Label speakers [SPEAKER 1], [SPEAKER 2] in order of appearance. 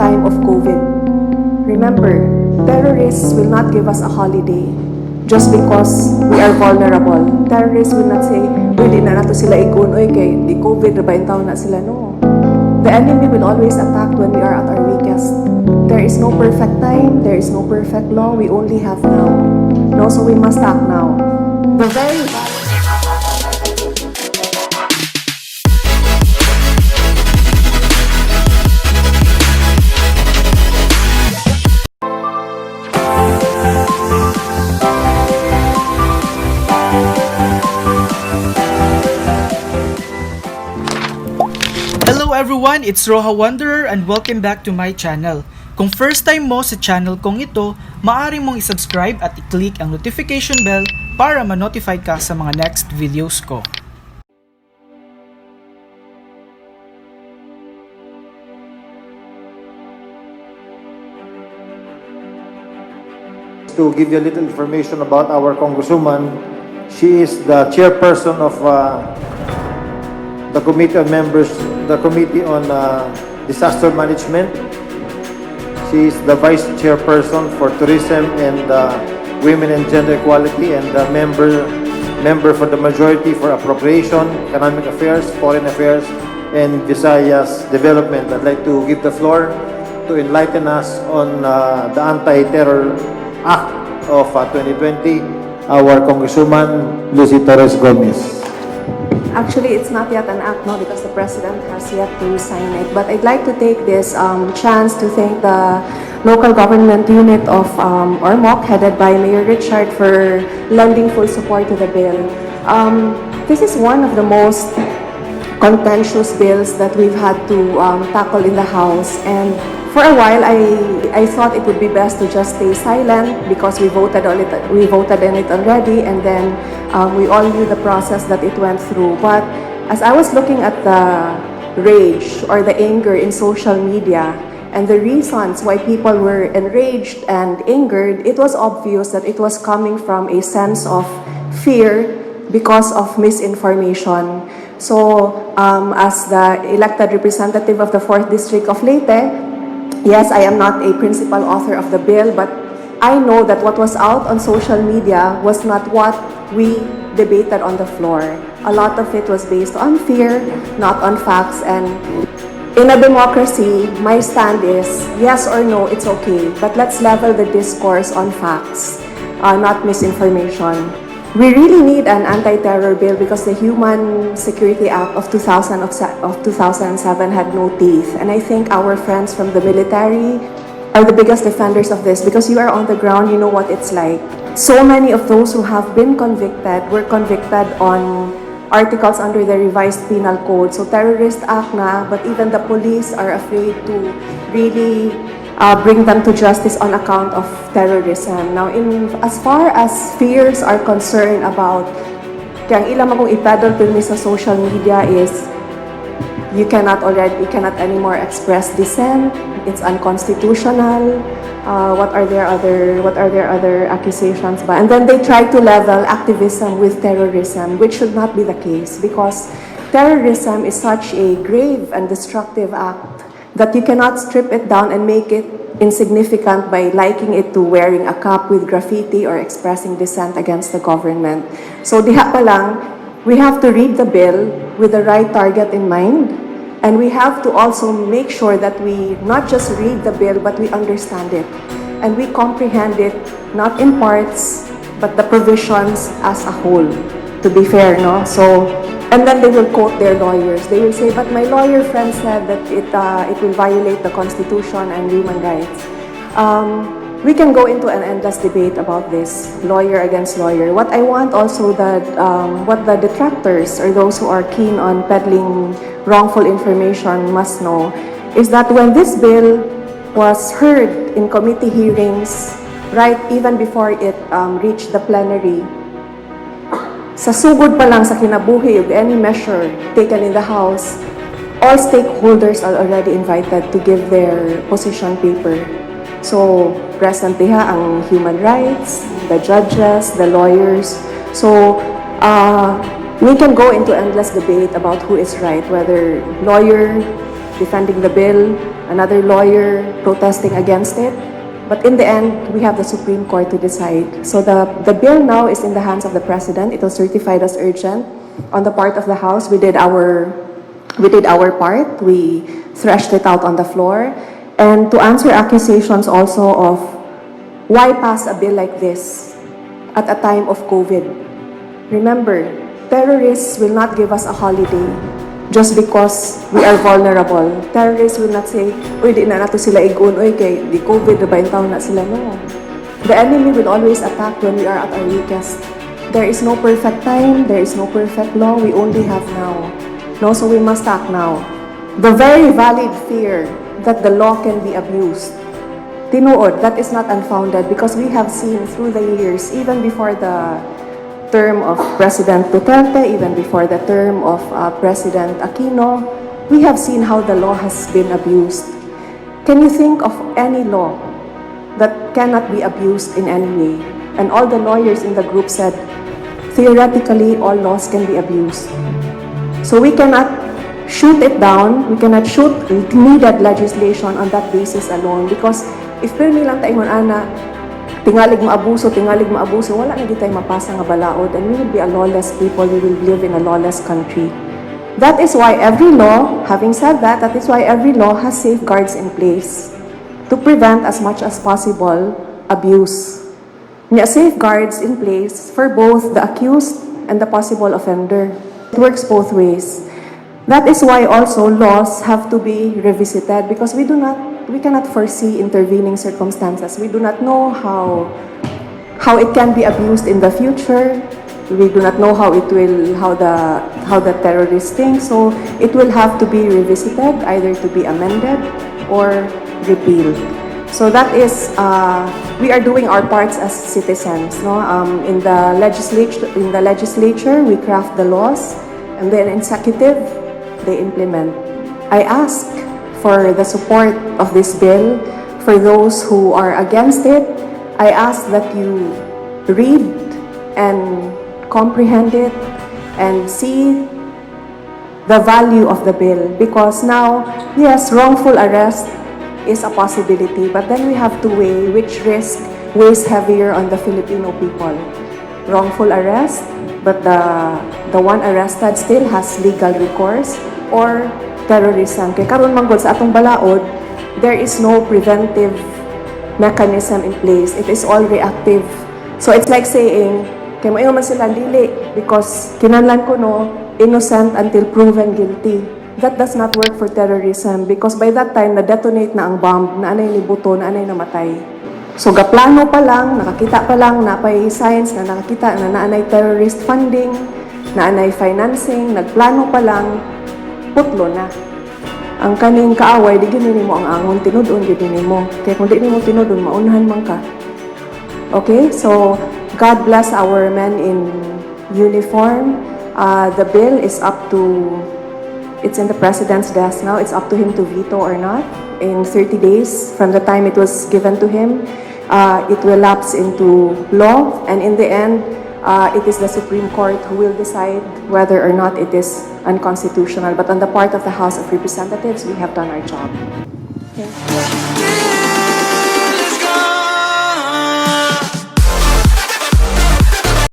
[SPEAKER 1] time of COVID. Remember, terrorists will not give us a holiday just because we are vulnerable. Terrorists will not say, "Uy, di na nato sila igun, uy, kay di COVID, rabayin taon na sila." No. The enemy will always attack when we are at our weakest. There is no perfect time, there is no perfect law, we only have now. No, so we must act now. The very
[SPEAKER 2] Hello everyone, it's Roha Wanderer and welcome back to my channel. Kung first time mo sa channel kong ito, maaari mong isubscribe at i-click ang notification bell para ma-notify ka sa mga next videos ko.
[SPEAKER 3] To give you a little information about our Congresswoman, she is the chairperson of the committee on members, the committee on disaster management. She is the vice chairperson for tourism and women and gender equality, and the member for the majority for appropriation, economic affairs, foreign affairs, and Visayas development. I'd like to give the floor to enlighten us on the Anti-Terror Act of 2020, our Congresswoman Lucy Torres Gomez.
[SPEAKER 1] Actually, it's not yet an act, no, because the President has yet to sign it. But I'd like to take this chance to thank the local government unit of Ormoc, headed by Mayor Richard, for lending full support to the bill. This is one of the most contentious bills that we've had to tackle in the House. And for a while, I thought it would be best to just stay silent because we voted on it already, and then we all knew the process that it went through. But as I was looking at the rage or the anger in social media and the reasons why people were enraged and angered, it was obvious that it was coming from a sense of fear because of misinformation. So, as the elected representative of the 4th District of Leyte, yes, I am not a principal author of the bill, but I know that what was out on social media was not what we debated on the floor. A lot of it was based on fear, not on facts. And in a democracy, my stand is yes or no, it's okay, but let's level the discourse on facts, not misinformation. We really need an anti-terror bill because the Human Security Act of 2007 had no teeth. And I think our friends from the military are the biggest defenders of this because you are on the ground, you know what it's like. So many of those who have been convicted were convicted on articles under the revised penal code. So terrorist act na, but even the police are afraid to really bring them to justice on account of terrorism. Now, as far as fears are concerned about kaya ang ilang magong ipeddle filmi sa social media is you cannot anymore express dissent. It's unconstitutional. What are their other accusations ba? And then they try to level activism with terrorism, which should not be the case because terrorism is such a grave and destructive act that you cannot strip it down and make it insignificant by liking it to wearing a cap with graffiti or expressing dissent against the government. So diha pa lang, we have to read the bill with the right target in mind, and we have to also make sure that we not just read the bill, but we understand it. And we comprehend it, not in parts, but the provisions as a whole, to be fair, no? So, and then they will quote their lawyers. They will say, but my lawyer friend said that it will violate the Constitution and human rights. We can go into an endless debate about this, lawyer against lawyer. What I want also that what the detractors or those who are keen on peddling wrongful information must know is that when this bill was heard in committee hearings, right even before it reached the plenary, sa sugod pa lang sa kinabuhi of any measure taken in the House, all stakeholders are already invited to give their position paper. So, present diha ang human rights, the judges, the lawyers. So, we can go into endless debate about who is right, whether lawyer defending the bill, another lawyer protesting against it. But in the end, we have the Supreme Court to decide. So the bill now is in the hands of the President. It was certified as urgent. On the part of the House, we did our part. We threshed it out on the floor. And to answer accusations also of why pass a bill like this at a time of COVID. Remember, terrorists will not give us a holiday just because we are vulnerable. Terrorists will not say, uy, di na nato sila igun, uy, kay di COVID, na ba yung taon na sila? No. The enemy will always attack when we are at our weakest. There is no perfect time, there is no perfect law, we only have now. No, so we must act now. The very valid fear that the law can be abused, tinuod, that is not unfounded because we have seen through the years, even before the term of President Duterte, even before the term of President Aquino, we have seen how the law has been abused. Can you think of any law that cannot be abused in any way? And all the lawyers in the group said, theoretically, all laws can be abused. So we cannot shoot it down, we cannot shoot needed legislation on that basis alone because if pirmi lang tayo ana, tingalig maabuso, wala na di tayo mapasa nga balaod and we will be a lawless people, we will live in a lawless country. That is why every law, having said that, that is why every law has safeguards in place to prevent as much as possible abuse. There are safeguards in place for both the accused and the possible offender. It works both ways. That is why also laws have to be revisited because we cannot foresee intervening circumstances. We do not know how it can be abused in the future. We do not know how the terrorists think. So it will have to be revisited, either to be amended or repealed. So that is we are doing our parts as citizens. No, in the legislature we craft the laws, and then executive they implement. I ask for the support of this bill. For those who are against it, I ask that you read and comprehend it and see the value of the bill. Because now, yes, wrongful arrest is a possibility, but then we have to weigh which risk weighs heavier on the Filipino people. Wrongful arrest, but the one arrested still has legal recourse, or terrorism. Kaya karon manggod sa atong balaod, there is no preventive mechanism in place. It is all reactive. So it's like saying, kaya mo man sila dili because kinahanglan ko no, innocent until proven guilty. That does not work for terrorism because by that time, na-detonate na ang bomb, na anay libuto, na anay namatay. So gaplano pa lang, nakakita pa lang, napay signs na nakakita na naanay terrorist funding, naanay financing, nagplano pa lang, putlo na. Ang kaning kaaway, di gini mo ang angon, tinudon gini mo. Kaya kung di mo tinudon, maunahan man ka. Okay, so God bless our men in uniform. The bill is up to, it's in the President's desk now. It's up to him to veto or not. In 30 days from the time it was given to him, it will lapse into law. And in the end, it is the Supreme Court who will decide whether or not it is unconstitutional. But on the part of the House of Representatives, we have done our job. Okay.